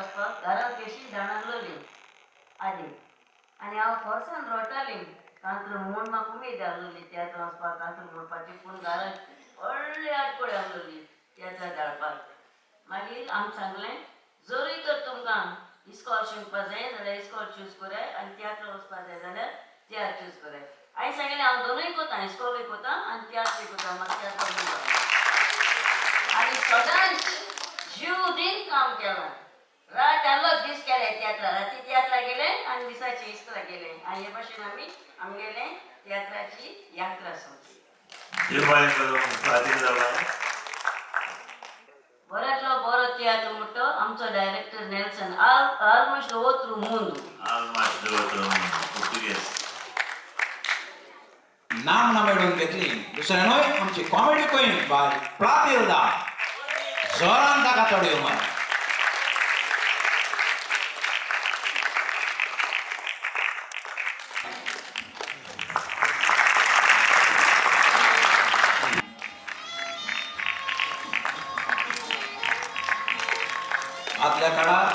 वचपाक घरांत केशी जाणागलोली आदी आनी हांव फॉर्सान रवतालीं कांतर म्हूण म्हाका उमेद आहलोली तियात्र वचपाक कांतर म्हणपाची पूण घरांत व्हडली आडकोडी आहलोली तियात्राक धाडपाक. मागीर आमकां सांगलें जरी तर तुमकां इस्कॉल शिकपाक जाय जाल्यार इस्कॉल चूज कराय आनी तियात्र वचपाक जाय जाल्यार तियात्र चूज कराय. हांवें सांगलें हांव दोनूय कोता इस्कॉलूय कोता आनी तियात्रय कोता म्हाका तियात्र आवडटा आनी सदांच जीव दीन काम केलां. रात आल्लोच दीस केले तियात्रा राती तियात्रा गेले आनी दिसाचे इस्कॉला गेले आनी हे भाशेन आमी आमगेले तियात्राची यात्रा सोंपली. बऱ्यांतलो बरो तियात्र म्हणटा तो आमचो director Nelson almost outro mundo. नाम मेळून घेतली. दुसरें न्हय आमची कॉमेडी क्वीन बाय प्रातिल्दा जोरान ताका चडयो मार. आदल्या काळात